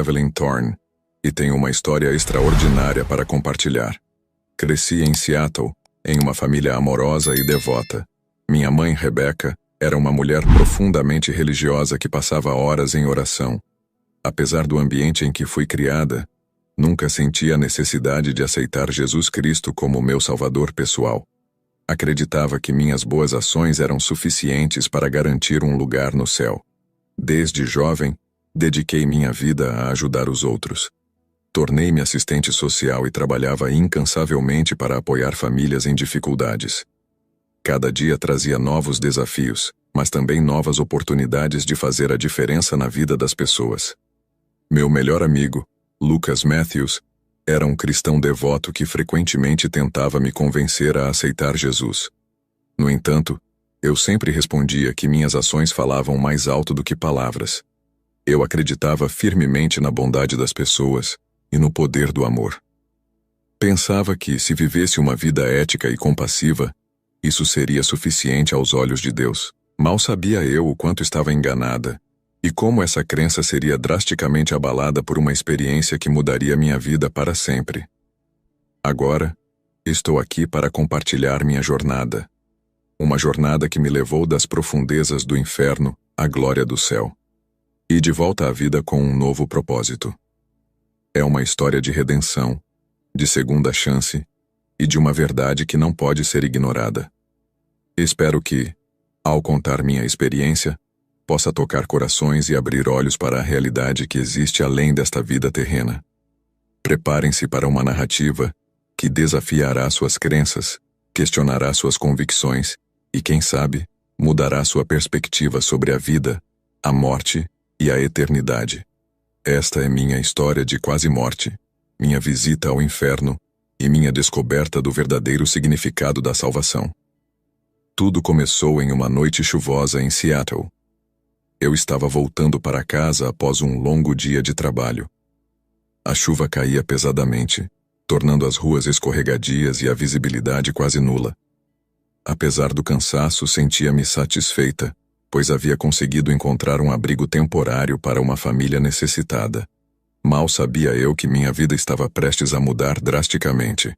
Evelyn Thorne e tenho uma história extraordinária para compartilhar. Cresci em Seattle, em uma família amorosa e devota. Minha mãe, Rebecca, era uma mulher profundamente religiosa que passava horas em oração. Apesar do ambiente em que fui criada, nunca senti a necessidade de aceitar Jesus Cristo como meu salvador pessoal. Acreditava que minhas boas ações eram suficientes para garantir um lugar no céu. Desde jovem, dediquei minha vida a ajudar os outros. Tornei-me assistente social e trabalhava incansavelmente para apoiar famílias em dificuldades. Cada dia trazia novos desafios, mas também novas oportunidades de fazer a diferença na vida das pessoas. Meu melhor amigo, Lucas Matthews, era um cristão devoto que frequentemente tentava me convencer a aceitar Jesus. No entanto, eu sempre respondia que minhas ações falavam mais alto do que palavras. Eu acreditava firmemente na bondade das pessoas e no poder do amor. Pensava que, se vivesse uma vida ética e compassiva, isso seria suficiente aos olhos de Deus. Mal sabia eu o quanto estava enganada e como essa crença seria drasticamente abalada por uma experiência que mudaria minha vida para sempre. Agora, estou aqui para compartilhar minha jornada. Uma jornada que me levou das profundezas do inferno à glória do céu. E de volta à vida com um novo propósito. É uma história de redenção, de segunda chance e de uma verdade que não pode ser ignorada. Espero que, ao contar minha experiência, possa tocar corações e abrir olhos para a realidade que existe além desta vida terrena. Preparem-se para uma narrativa que desafiará suas crenças, questionará suas convicções e, quem sabe, mudará sua perspectiva sobre a vida, a morte e a eternidade. Esta é minha história de quase morte, minha visita ao inferno e minha descoberta do verdadeiro significado da salvação. Tudo começou em uma noite chuvosa em Seattle. Eu estava voltando para casa após um longo dia de trabalho. A chuva caía pesadamente, tornando as ruas escorregadias e a visibilidade quase nula. Apesar do cansaço, sentia-me satisfeita, pois havia conseguido encontrar um abrigo temporário para uma família necessitada. Mal sabia eu que minha vida estava prestes a mudar drasticamente.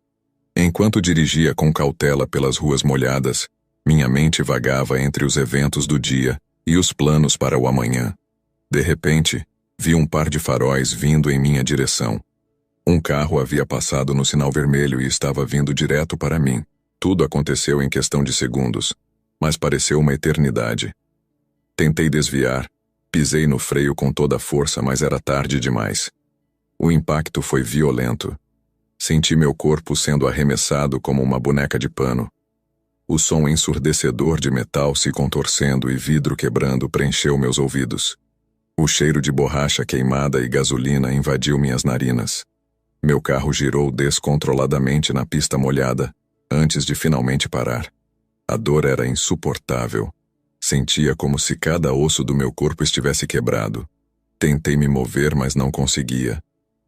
Enquanto dirigia com cautela pelas ruas molhadas, minha mente vagava entre os eventos do dia e os planos para o amanhã. De repente, vi um par de faróis vindo em minha direção. Um carro havia passado no sinal vermelho e estava vindo direto para mim. Tudo aconteceu em questão de segundos, mas pareceu uma eternidade. Tentei desviar, pisei no freio com toda a força, mas era tarde demais. O impacto foi violento. Senti meu corpo sendo arremessado como uma boneca de pano. O som ensurdecedor de metal se contorcendo e vidro quebrando preencheu meus ouvidos. O cheiro de borracha queimada e gasolina invadiu minhas narinas. Meu carro girou descontroladamente na pista molhada, antes de finalmente parar. A dor era insuportável. Sentia como se cada osso do meu corpo estivesse quebrado. Tentei me mover, mas não conseguia.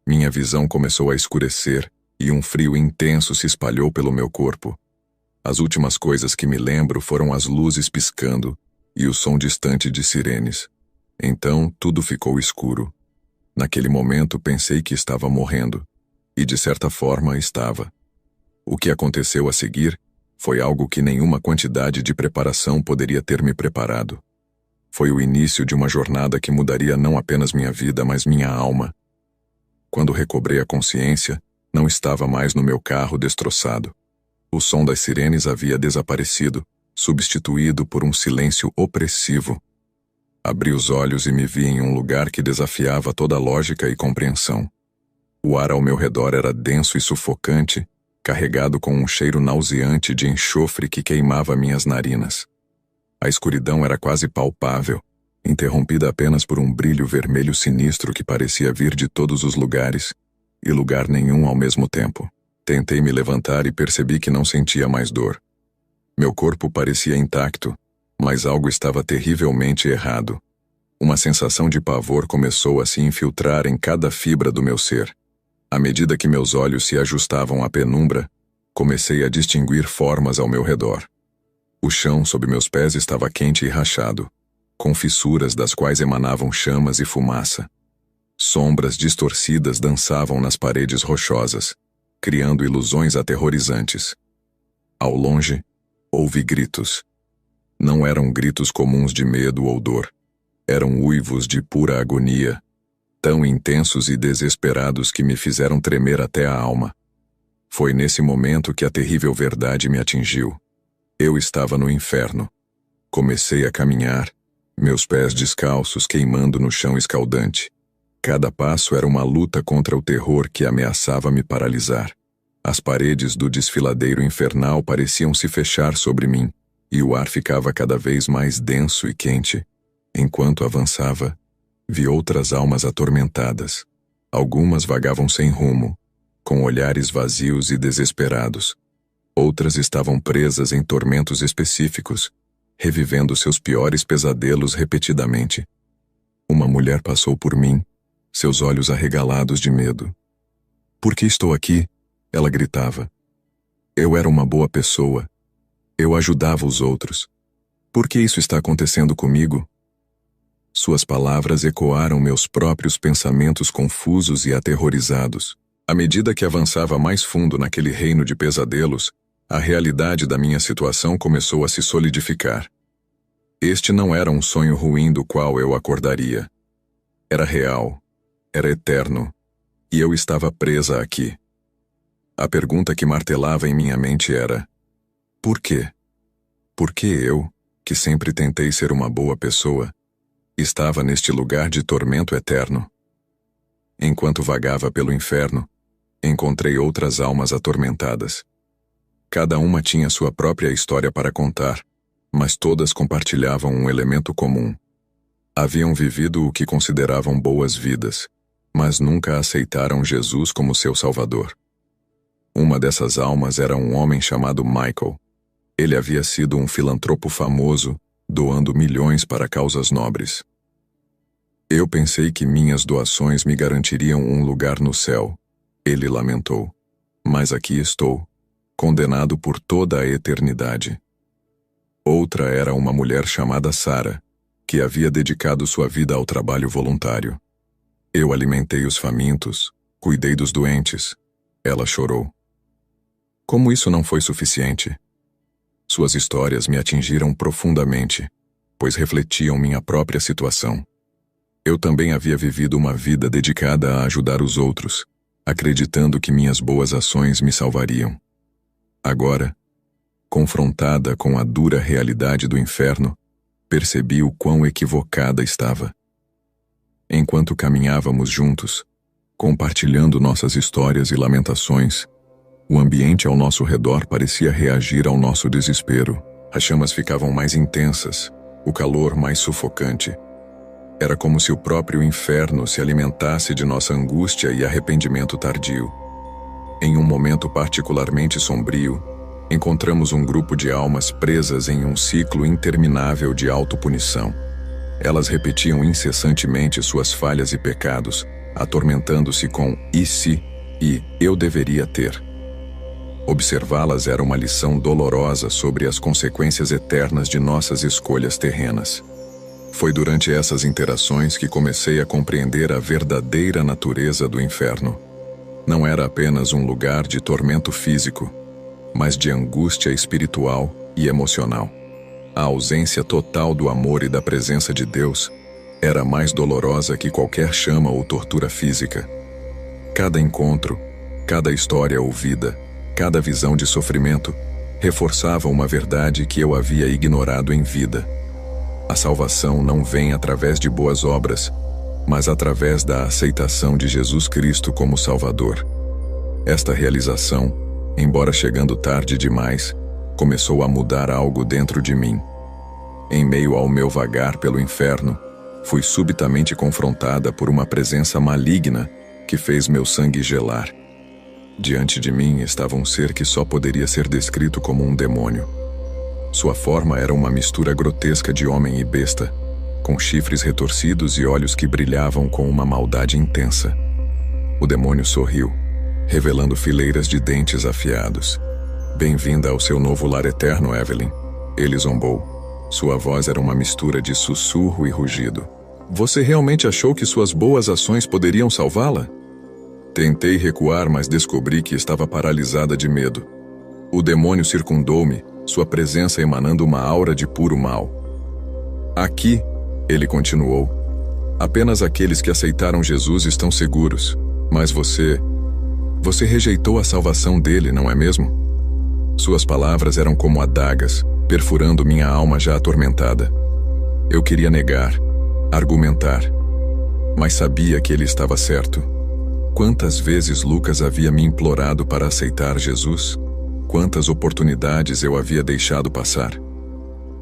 Minha visão começou a escurecer e um frio intenso se espalhou pelo meu corpo. As últimas coisas que me lembro foram as luzes piscando e o som distante de sirenes. Então, tudo ficou escuro. Naquele momento, pensei que estava morrendo. E, de certa forma, estava. O que aconteceu a seguir foi algo que nenhuma quantidade de preparação poderia ter me preparado. Foi o início de uma jornada que mudaria não apenas minha vida, mas minha alma. Quando recobrei a consciência, não estava mais no meu carro destroçado. O som das sirenes havia desaparecido, substituído por um silêncio opressivo. Abri os olhos e me vi em um lugar que desafiava toda lógica e compreensão. O ar ao meu redor era denso e sufocante, carregado com um cheiro nauseante de enxofre que queimava minhas narinas. A escuridão era quase palpável, interrompida apenas por um brilho vermelho sinistro que parecia vir de todos os lugares, e lugar nenhum ao mesmo tempo. Tentei me levantar e percebi que não sentia mais dor. Meu corpo parecia intacto, mas algo estava terrivelmente errado. Uma sensação de pavor começou a se infiltrar em cada fibra do meu ser. À medida que meus olhos se ajustavam à penumbra, comecei a distinguir formas ao meu redor. O chão sob meus pés estava quente e rachado, com fissuras das quais emanavam chamas e fumaça. Sombras distorcidas dançavam nas paredes rochosas, criando ilusões aterrorizantes. Ao longe, ouvi gritos. Não eram gritos comuns de medo ou dor. Eram uivos de pura agonia, tão intensos e desesperados que me fizeram tremer até a alma. Foi nesse momento que a terrível verdade me atingiu. Eu estava no inferno. Comecei a caminhar, meus pés descalços queimando no chão escaldante. Cada passo era uma luta contra o terror que ameaçava me paralisar. As paredes do desfiladeiro infernal pareciam se fechar sobre mim, e o ar ficava cada vez mais denso e quente. Enquanto avançava, vi outras almas atormentadas. Algumas vagavam sem rumo, com olhares vazios e desesperados. Outras estavam presas em tormentos específicos, revivendo seus piores pesadelos repetidamente. Uma mulher passou por mim, seus olhos arregalados de medo. "Por que estou aqui?" ela gritava. Eu era uma boa pessoa. Eu ajudava os outros. Por que isso está acontecendo comigo? Suas palavras ecoaram meus próprios pensamentos confusos e aterrorizados. À medida que avançava mais fundo naquele reino de pesadelos, a realidade da minha situação começou a se solidificar. Este não era um sonho ruim do qual eu acordaria. Era real, era eterno, e eu estava presa aqui. A pergunta que martelava em minha mente era: por quê? Por que eu, que sempre tentei ser uma boa pessoa, estava neste lugar de tormento eterno? Enquanto vagava pelo inferno, encontrei outras almas atormentadas. Cada uma tinha sua própria história para contar, mas todas compartilhavam um elemento comum. Haviam vivido o que consideravam boas vidas, mas nunca aceitaram Jesus como seu Salvador. Uma dessas almas era um homem chamado Michael. Ele havia sido um filantropo famoso, doando milhões para causas nobres. Eu pensei que minhas doações me garantiriam um lugar no céu. Ele lamentou. Mas aqui estou, condenado por toda a eternidade. Outra era uma mulher chamada Sarah, que havia dedicado sua vida ao trabalho voluntário. Eu alimentei os famintos, cuidei dos doentes. Ela chorou. Como isso não foi suficiente? Suas histórias me atingiram profundamente, pois refletiam minha própria situação. Eu também havia vivido uma vida dedicada a ajudar os outros, acreditando que minhas boas ações me salvariam. Agora, confrontada com a dura realidade do inferno, percebi o quão equivocada estava. Enquanto caminhávamos juntos, compartilhando nossas histórias e lamentações, o ambiente ao nosso redor parecia reagir ao nosso desespero. As chamas ficavam mais intensas, o calor mais sufocante. Era como se o próprio inferno se alimentasse de nossa angústia e arrependimento tardio. Em um momento particularmente sombrio, encontramos um grupo de almas presas em um ciclo interminável de autopunição. Elas repetiam incessantemente suas falhas e pecados, atormentando-se com "e se" e "eu deveria ter". Observá-las era uma lição dolorosa sobre as consequências eternas de nossas escolhas terrenas. Foi durante essas interações que comecei a compreender a verdadeira natureza do inferno. Não era apenas um lugar de tormento físico, mas de angústia espiritual e emocional. A ausência total do amor e da presença de Deus era mais dolorosa que qualquer chama ou tortura física. Cada encontro, cada história ouvida, cada visão de sofrimento reforçava uma verdade que eu havia ignorado em vida. A salvação não vem através de boas obras, mas através da aceitação de Jesus Cristo como Salvador. Esta realização, embora chegando tarde demais, começou a mudar algo dentro de mim. Em meio ao meu vagar pelo inferno, fui subitamente confrontada por uma presença maligna que fez meu sangue gelar. Diante de mim estava um ser que só poderia ser descrito como um demônio. Sua forma era uma mistura grotesca de homem e besta, com chifres retorcidos e olhos que brilhavam com uma maldade intensa. O demônio sorriu, revelando fileiras de dentes afiados. "Bem-vinda ao seu novo lar eterno, Evelyn." Ele zombou. Sua voz era uma mistura de sussurro e rugido. Você realmente achou que suas boas ações poderiam salvá-la? Tentei recuar, mas descobri que estava paralisada de medo. O demônio circundou-me, sua presença emanando uma aura de puro mal. Aqui, ele continuou, apenas aqueles que aceitaram Jesus estão seguros, mas você rejeitou a salvação dele, não é mesmo? Suas palavras eram como adagas, perfurando minha alma já atormentada. Eu queria negar, argumentar, mas sabia que ele estava certo. Quantas vezes Lucas havia me implorado para aceitar Jesus? Quantas oportunidades eu havia deixado passar?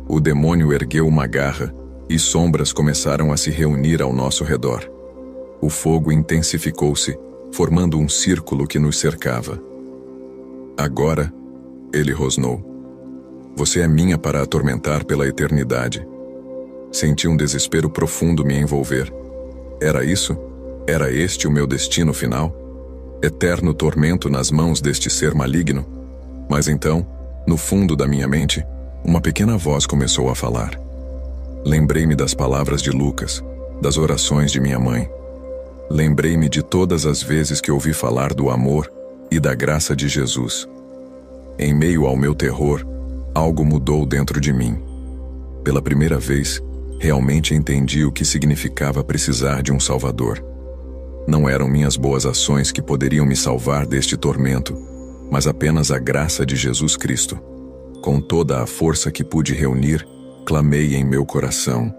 O demônio ergueu uma garra e sombras começaram a se reunir ao nosso redor. O fogo intensificou-se, formando um círculo que nos cercava. Agora, ele rosnou. Você é minha para atormentar pela eternidade. Senti um desespero profundo me envolver. Era isso? Era este o meu destino final? Eterno tormento nas mãos deste ser maligno? Mas então, no fundo da minha mente, uma pequena voz começou a falar. Lembrei-me das palavras de Lucas, das orações de minha mãe. Lembrei-me de todas as vezes que ouvi falar do amor e da graça de Jesus. Em meio ao meu terror, algo mudou dentro de mim. Pela primeira vez, realmente entendi o que significava precisar de um Salvador. Não eram minhas boas ações que poderiam me salvar deste tormento, mas apenas a graça de Jesus Cristo. Com toda a força que pude reunir, clamei em meu coração: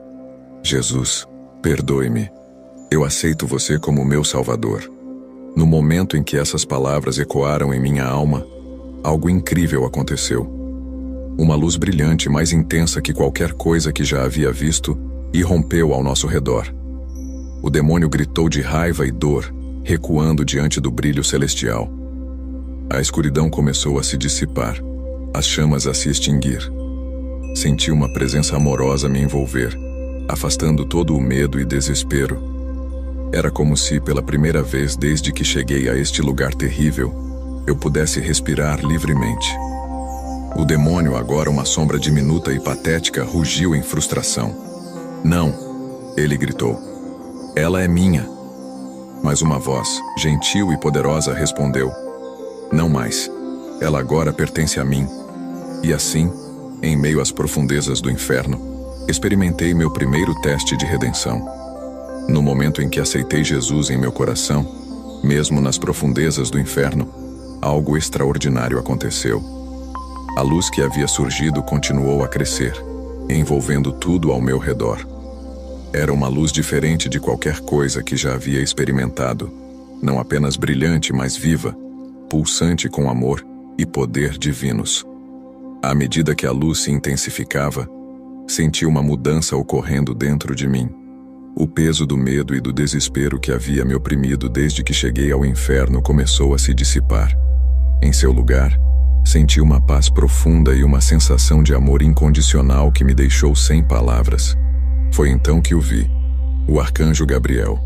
Jesus, perdoe-me. Eu aceito você como meu Salvador. No momento em que essas palavras ecoaram em minha alma, algo incrível aconteceu. Uma luz brilhante, mais intensa que qualquer coisa que já havia visto, irrompeu ao nosso redor. O demônio gritou de raiva e dor, recuando diante do brilho celestial. A escuridão começou a se dissipar, as chamas a se extinguir. Senti uma presença amorosa me envolver, afastando todo o medo e desespero. Era como se, pela primeira vez desde que cheguei a este lugar terrível, eu pudesse respirar livremente. O demônio, agora uma sombra diminuta e patética, rugiu em frustração. Não, ele gritou. Ela é minha. Mas uma voz, gentil e poderosa, respondeu. Não mais. Ela agora pertence a mim. E assim, em meio às profundezas do inferno, experimentei meu primeiro teste de redenção. No momento em que aceitei Jesus em meu coração, mesmo nas profundezas do inferno, algo extraordinário aconteceu. A luz que havia surgido continuou a crescer, envolvendo tudo ao meu redor. Era uma luz diferente de qualquer coisa que já havia experimentado, não apenas brilhante, mas viva, pulsante com amor e poder divinos. À medida que a luz se intensificava, senti uma mudança ocorrendo dentro de mim. O peso do medo e do desespero que havia me oprimido desde que cheguei ao inferno começou a se dissipar. Em seu lugar, senti uma paz profunda e uma sensação de amor incondicional que me deixou sem palavras. Foi então que o vi, o arcanjo Gabriel.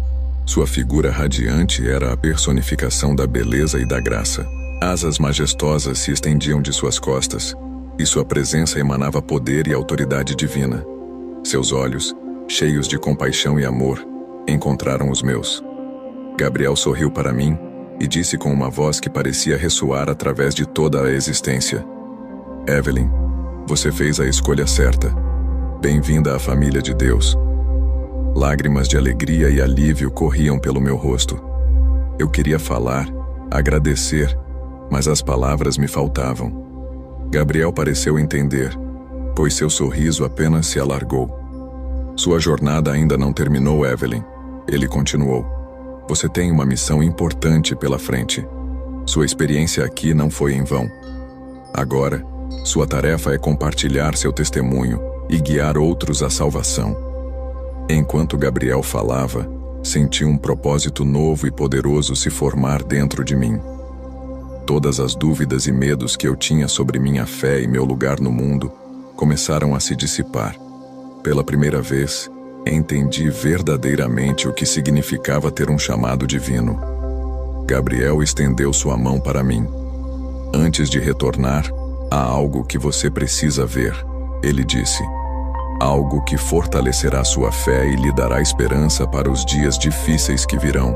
Sua figura radiante era a personificação da beleza e da graça. Asas majestosas se estendiam de suas costas, e sua presença emanava poder e autoridade divina. Seus olhos, cheios de compaixão e amor, encontraram os meus. Gabriel sorriu para mim e disse com uma voz que parecia ressoar através de toda a existência: Evelyn, você fez a escolha certa. Bem-vinda à família de Deus. Lágrimas de alegria e alívio corriam pelo meu rosto. Eu queria falar, agradecer, mas as palavras me faltavam. Gabriel pareceu entender, pois seu sorriso apenas se alargou. Sua jornada ainda não terminou, Evelyn. Ele continuou. Você tem uma missão importante pela frente. Sua experiência aqui não foi em vão. Agora, sua tarefa é compartilhar seu testemunho e guiar outros à salvação. Enquanto Gabriel falava, senti um propósito novo e poderoso se formar dentro de mim. Todas as dúvidas e medos que eu tinha sobre minha fé e meu lugar no mundo começaram a se dissipar. Pela primeira vez, entendi verdadeiramente o que significava ter um chamado divino. Gabriel estendeu sua mão para mim. Antes de retornar, há algo que você precisa ver, ele disse. algo que fortalecerá sua fé e lhe dará esperança para os dias difíceis que virão.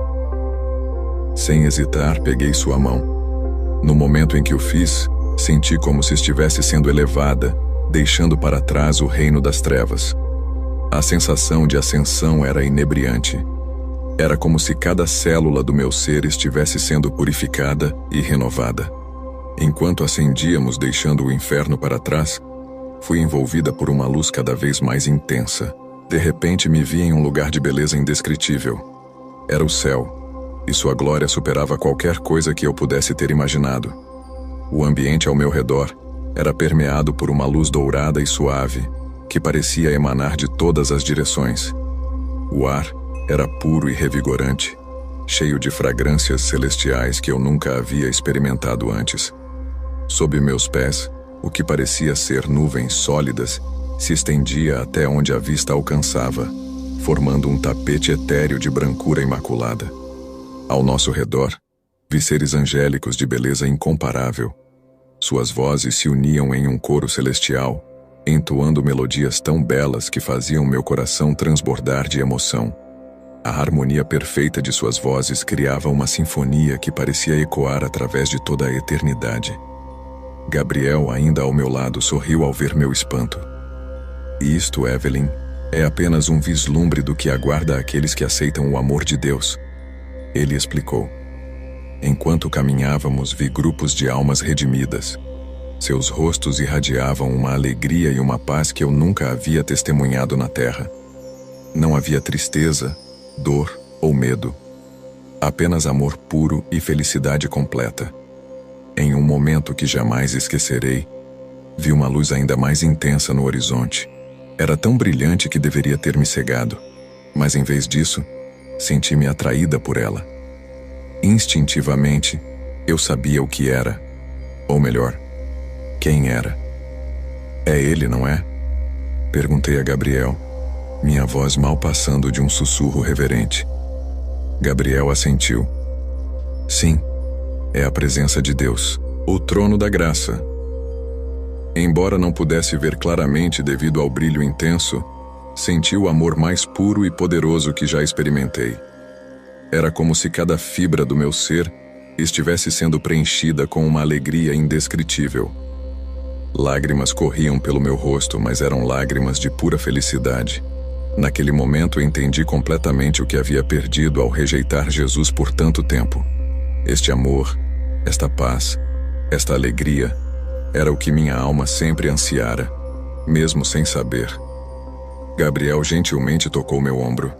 Sem hesitar, peguei sua mão. No momento em que o fiz, senti como se estivesse sendo elevada, deixando para trás o reino das trevas. A sensação de ascensão era inebriante. Era como se cada célula do meu ser estivesse sendo purificada e renovada. Enquanto ascendíamos deixando o inferno para trás, fui envolvida por uma luz cada vez mais intensa. De repente me vi em um lugar de beleza indescritível. Era o céu, e sua glória superava qualquer coisa que eu pudesse ter imaginado. O ambiente ao meu redor era permeado por uma luz dourada e suave, que parecia emanar de todas as direções. O ar era puro e revigorante, cheio de fragrâncias celestiais que eu nunca havia experimentado antes. Sob meus pés, o que parecia ser nuvens sólidas se estendia até onde a vista alcançava, formando um tapete etéreo de brancura imaculada. Ao nosso redor, vi seres angélicos de beleza incomparável. Suas vozes se uniam em um coro celestial, entoando melodias tão belas que faziam meu coração transbordar de emoção. A harmonia perfeita de suas vozes criava uma sinfonia que parecia ecoar através de toda a eternidade. Gabriel, ainda ao meu lado, sorriu ao ver meu espanto. Isto, Evelyn, é apenas um vislumbre do que aguarda aqueles que aceitam o amor de Deus. Ele explicou. Enquanto caminhávamos, vi grupos de almas redimidas. Seus rostos irradiavam uma alegria e uma paz que eu nunca havia testemunhado na terra. Não havia tristeza, dor ou medo. Apenas amor puro e felicidade completa. Em um momento que jamais esquecerei, vi uma luz ainda mais intensa no horizonte. Era tão brilhante que deveria ter me cegado, mas em vez disso, senti-me atraída por ela. Instintivamente, eu sabia o que era, ou melhor, quem era. É ele, não é? Perguntei a Gabriel, minha voz mal passando de um sussurro reverente. Gabriel assentiu. Sim, é a presença de Deus, o trono da graça. Embora não pudesse ver claramente devido ao brilho intenso, senti o amor mais puro e poderoso que já experimentei. Era como se cada fibra do meu ser estivesse sendo preenchida com uma alegria indescritível. Lágrimas corriam pelo meu rosto, mas eram lágrimas de pura felicidade. Naquele momento entendi completamente o que havia perdido ao rejeitar Jesus por tanto tempo. Este amor, esta paz, esta alegria, era o que minha alma sempre ansiara, mesmo sem saber. Gabriel gentilmente tocou meu ombro.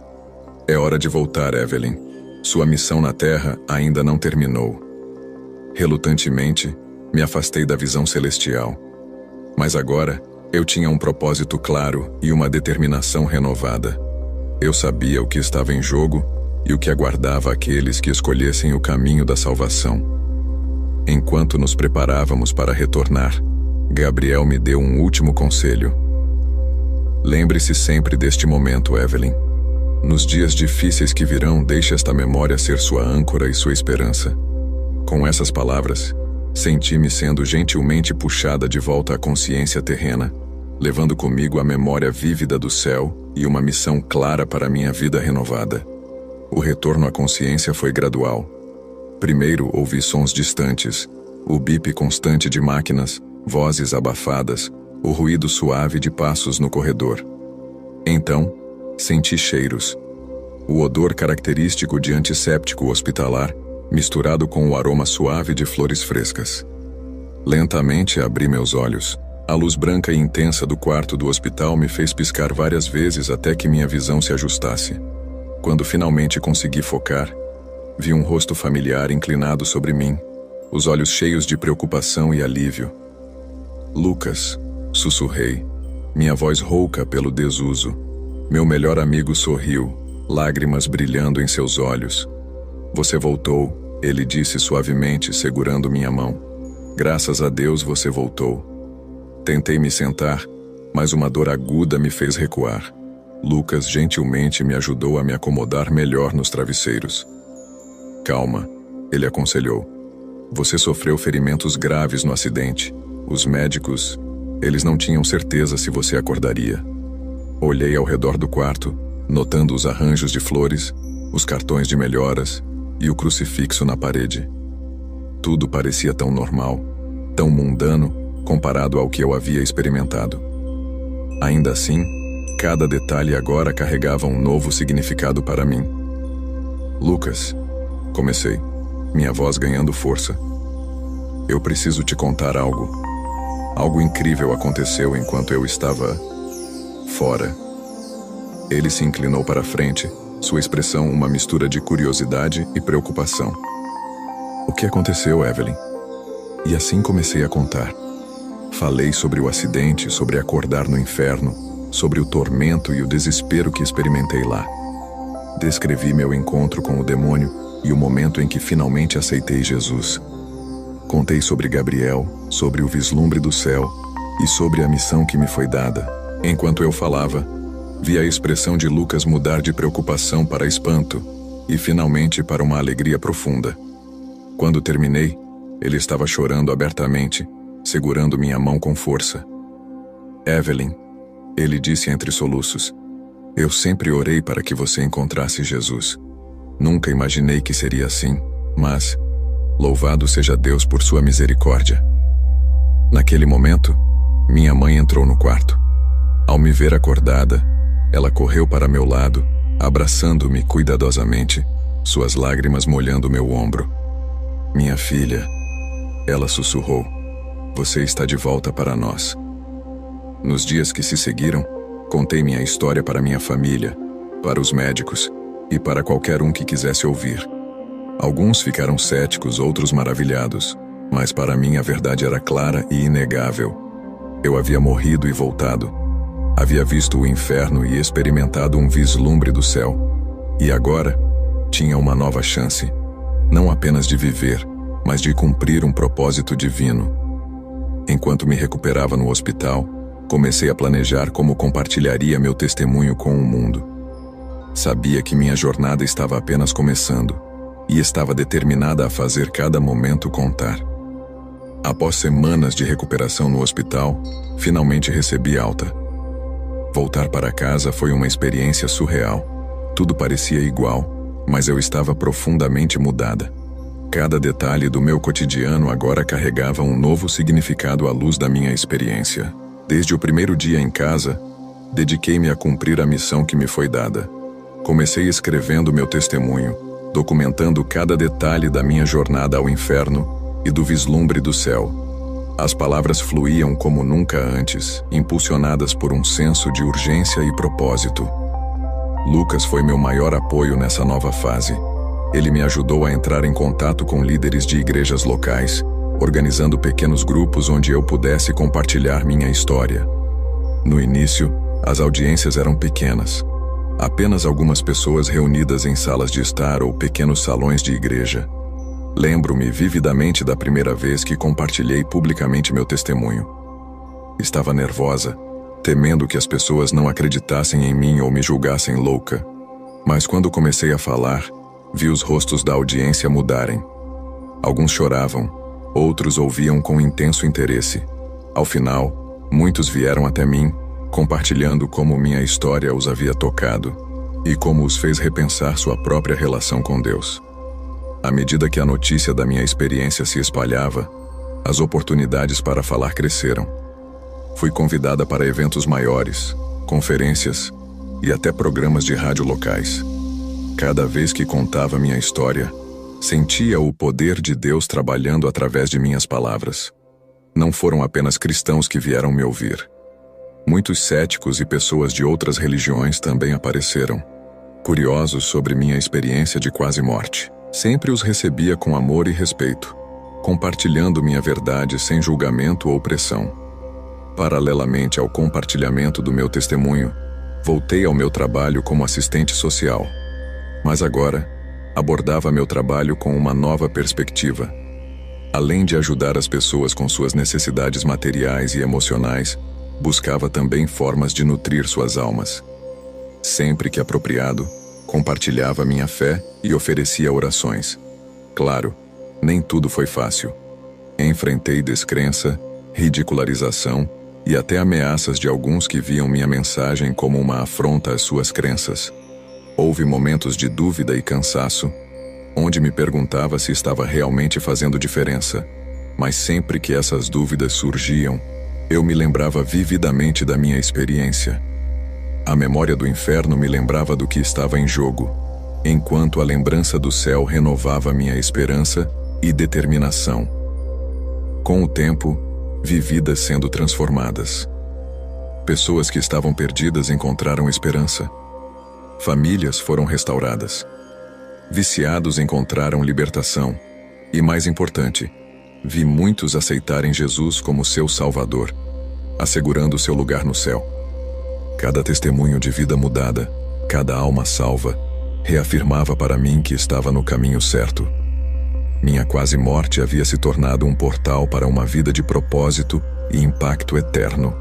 É hora de voltar, Evelyn. Sua missão na Terra ainda não terminou. Relutantemente, me afastei da visão celestial. Mas agora, eu tinha um propósito claro e uma determinação renovada. Eu sabia o que estava em jogo e o que aguardava aqueles que escolhessem o caminho da salvação. Enquanto nos preparávamos para retornar, Gabriel me deu um último conselho. Lembre-se sempre deste momento, Evelyn. Nos dias difíceis que virão, deixe esta memória ser sua âncora e sua esperança. Com essas palavras, senti-me sendo gentilmente puxada de volta à consciência terrena, levando comigo a memória vívida do céu e uma missão clara para minha vida renovada. O retorno à consciência foi gradual. Primeiro ouvi sons distantes, o bip constante de máquinas, vozes abafadas, o ruído suave de passos no corredor. Então, senti cheiros. O odor característico de antisséptico hospitalar, misturado com o aroma suave de flores frescas. Lentamente abri meus olhos. A luz branca e intensa do quarto do hospital me fez piscar várias vezes até que minha visão se ajustasse. Quando finalmente consegui focar, vi um rosto familiar inclinado sobre mim, os olhos cheios de preocupação e alívio. Lucas, sussurrei, minha voz rouca pelo desuso. Meu melhor amigo sorriu, lágrimas brilhando em seus olhos. Você voltou, ele disse suavemente, segurando minha mão. Graças a Deus você voltou. Tentei me sentar, mas uma dor aguda me fez recuar. Lucas gentilmente me ajudou a me acomodar melhor nos travesseiros. Calma, ele aconselhou. Você sofreu ferimentos graves no acidente. Os médicos, eles não tinham certeza se você acordaria. Olhei ao redor do quarto, notando os arranjos de flores, os cartões de melhoras e o crucifixo na parede. Tudo parecia tão normal, tão mundano, comparado ao que eu havia experimentado. Ainda assim, cada detalhe agora carregava um novo significado para mim. Lucas, comecei, minha voz ganhando força. Eu preciso te contar algo. Algo incrível aconteceu enquanto eu estava fora. Ele se inclinou para a frente, sua expressão uma mistura de curiosidade e preocupação. O que aconteceu, Evelyn? E assim comecei a contar. Falei sobre o acidente, sobre acordar no inferno, sobre o tormento e o desespero que experimentei lá. Descrevi meu encontro com o demônio e o momento em que finalmente aceitei Jesus. Contei sobre Gabriel, sobre o vislumbre do céu e sobre a missão que me foi dada. Enquanto eu falava, vi a expressão de Lucas mudar de preocupação para espanto e finalmente para uma alegria profunda. Quando terminei, ele estava chorando abertamente, segurando minha mão com força. Evelyn, ele disse entre soluços, eu sempre orei para que você encontrasse Jesus. Nunca imaginei que seria assim, mas louvado seja Deus por sua misericórdia. Naquele momento, minha mãe entrou no quarto. Ao me ver acordada, ela correu para meu lado, abraçando-me cuidadosamente, suas lágrimas molhando meu ombro. Minha filha, ela sussurrou, você está de volta para nós. Nos dias que se seguiram, contei minha história para minha família, para os médicos e para qualquer um que quisesse ouvir. Alguns ficaram céticos, outros maravilhados, mas para mim a verdade era clara e inegável. Eu havia morrido e voltado. Havia visto o inferno e experimentado um vislumbre do céu. E agora, tinha uma nova chance, não apenas de viver, mas de cumprir um propósito divino. Enquanto me recuperava no hospital, comecei a planejar como compartilharia meu testemunho com o mundo. Sabia que minha jornada estava apenas começando, e estava determinada a fazer cada momento contar. Após semanas de recuperação no hospital, finalmente recebi alta. Voltar para casa foi uma experiência surreal. Tudo parecia igual, mas eu estava profundamente mudada. Cada detalhe do meu cotidiano agora carregava um novo significado à luz da minha experiência. Desde o primeiro dia em casa, dediquei-me a cumprir a missão que me foi dada. Comecei escrevendo meu testemunho, documentando cada detalhe da minha jornada ao inferno e do vislumbre do céu. As palavras fluíam como nunca antes, impulsionadas por um senso de urgência e propósito. Lucas foi meu maior apoio nessa nova fase. Ele me ajudou a entrar em contato com líderes de igrejas locais, organizando pequenos grupos onde eu pudesse compartilhar minha história. No início, as audiências eram pequenas. Apenas algumas pessoas reunidas em salas de estar ou pequenos salões de igreja. Lembro-me vividamente da primeira vez que compartilhei publicamente meu testemunho. Estava nervosa, temendo que as pessoas não acreditassem em mim ou me julgassem louca. Mas quando comecei a falar, vi os rostos da audiência mudarem. Alguns choravam, outros ouviam com intenso interesse. Ao final, muitos vieram até mim, compartilhando como minha história os havia tocado e como os fez repensar sua própria relação com Deus. À medida que a notícia da minha experiência se espalhava, as oportunidades para falar cresceram. Fui convidada para eventos maiores, conferências e até programas de rádio locais. Cada vez que contava minha história, sentia o poder de Deus trabalhando através de minhas palavras. Não foram apenas cristãos que vieram me ouvir. Muitos céticos e pessoas de outras religiões também apareceram, curiosos sobre minha experiência de quase morte. Sempre os recebia com amor e respeito, compartilhando minha verdade sem julgamento ou pressão. Paralelamente ao compartilhamento do meu testemunho, voltei ao meu trabalho como assistente social. Mas agora, abordava meu trabalho com uma nova perspectiva. Além de ajudar as pessoas com suas necessidades materiais e emocionais, buscava também formas de nutrir suas almas. Sempre que apropriado, compartilhava minha fé e oferecia orações. Claro, nem tudo foi fácil. Enfrentei descrença, ridicularização e até ameaças de alguns que viam minha mensagem como uma afronta às suas crenças. Houve momentos de dúvida e cansaço, onde me perguntava se estava realmente fazendo diferença, mas sempre que essas dúvidas surgiam, eu me lembrava vividamente da minha experiência. A memória do inferno me lembrava do que estava em jogo, enquanto a lembrança do céu renovava minha esperança e determinação. Com o tempo, vi vidas sendo transformadas. Pessoas que estavam perdidas encontraram esperança. Famílias foram restauradas. Viciados encontraram libertação. E mais importante, vi muitos aceitarem Jesus como seu Salvador, assegurando seu lugar no céu. Cada testemunho de vida mudada, cada alma salva, reafirmava para mim que estava no caminho certo. Minha quase morte havia se tornado um portal para uma vida de propósito e impacto eterno.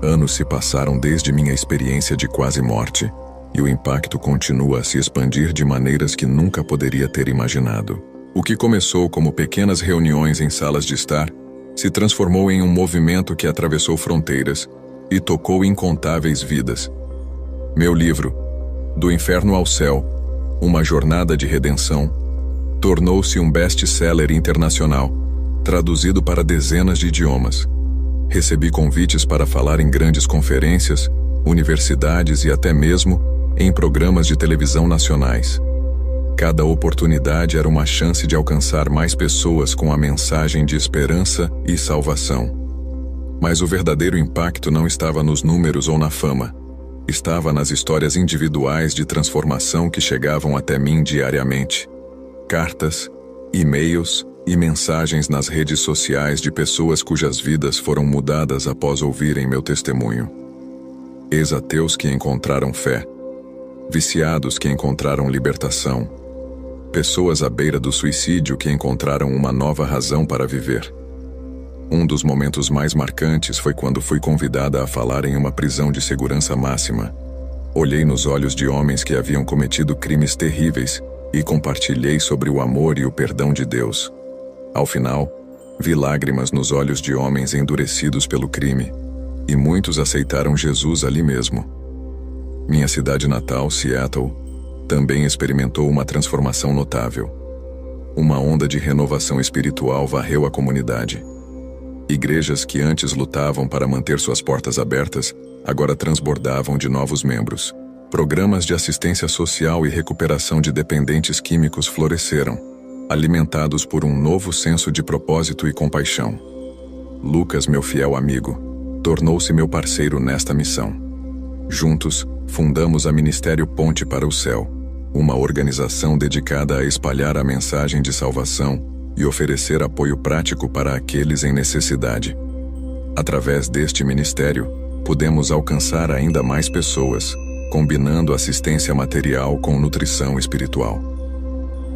Anos se passaram desde minha experiência de quase morte, e o impacto continua a se expandir de maneiras que nunca poderia ter imaginado. O que começou como pequenas reuniões em salas de estar, se transformou em um movimento que atravessou fronteiras e tocou incontáveis vidas. Meu livro, Do Inferno ao Céu, Uma Jornada de Redenção, tornou-se um best-seller internacional, traduzido para dezenas de idiomas. Recebi convites para falar em grandes conferências, universidades e até mesmo em programas de televisão nacionais. Cada oportunidade era uma chance de alcançar mais pessoas com a mensagem de esperança e salvação. Mas o verdadeiro impacto não estava nos números ou na fama. Estava nas histórias individuais de transformação que chegavam até mim diariamente. Cartas, e-mails e mensagens nas redes sociais de pessoas cujas vidas foram mudadas após ouvirem meu testemunho. Ex-ateus que encontraram fé, viciados que encontraram libertação, pessoas à beira do suicídio que encontraram uma nova razão para viver. Um dos momentos mais marcantes foi quando fui convidada a falar em uma prisão de segurança máxima. Olhei nos olhos de homens que haviam cometido crimes terríveis e compartilhei sobre o amor e o perdão de Deus. Ao final, vi lágrimas nos olhos de homens endurecidos pelo crime, e muitos aceitaram Jesus ali mesmo. Minha cidade natal, Seattle, também experimentou uma transformação notável. Uma onda de renovação espiritual varreu a comunidade. Igrejas que antes lutavam para manter suas portas abertas, agora transbordavam de novos membros. Programas de assistência social e recuperação de dependentes químicos floresceram, alimentados por um novo senso de propósito e compaixão. Lucas, meu fiel amigo, tornou-se meu parceiro nesta missão. Juntos, fundamos a Ministério Ponte para o Céu, uma organização dedicada a espalhar a mensagem de salvação e oferecer apoio prático para aqueles em necessidade. Através deste ministério, pudemos alcançar ainda mais pessoas, combinando assistência material com nutrição espiritual.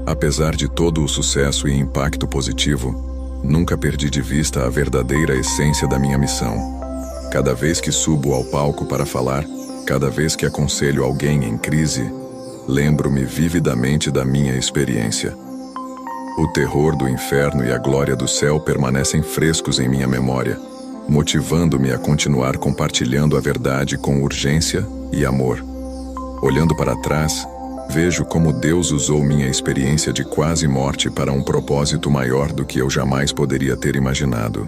Apesar de todo o sucesso e impacto positivo, nunca perdi de vista a verdadeira essência da minha missão. Cada vez que subo ao palco para falar, cada vez que aconselho alguém em crise, lembro-me vividamente da minha experiência. O terror do inferno e a glória do céu permanecem frescos em minha memória, motivando-me a continuar compartilhando a verdade com urgência e amor. Olhando para trás, vejo como Deus usou minha experiência de quase morte para um propósito maior do que eu jamais poderia ter imaginado.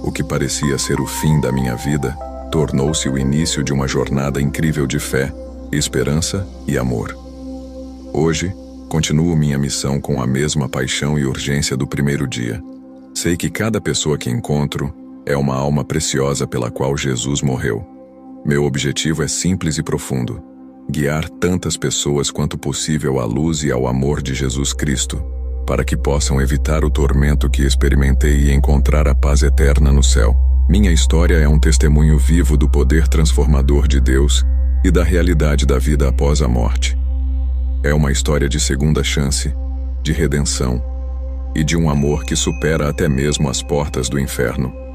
O que parecia ser o fim da minha vida, tornou-se o início de uma jornada incrível de fé, esperança e amor. Hoje, continuo minha missão com a mesma paixão e urgência do primeiro dia. Sei que cada pessoa que encontro é uma alma preciosa pela qual Jesus morreu. Meu objetivo é simples e profundo: guiar tantas pessoas quanto possível à luz e ao amor de Jesus Cristo, para que possam evitar o tormento que experimentei e encontrar a paz eterna no céu. Minha história é um testemunho vivo do poder transformador de Deus e da realidade da vida após a morte. É uma história de segunda chance, de redenção e de um amor que supera até mesmo as portas do inferno.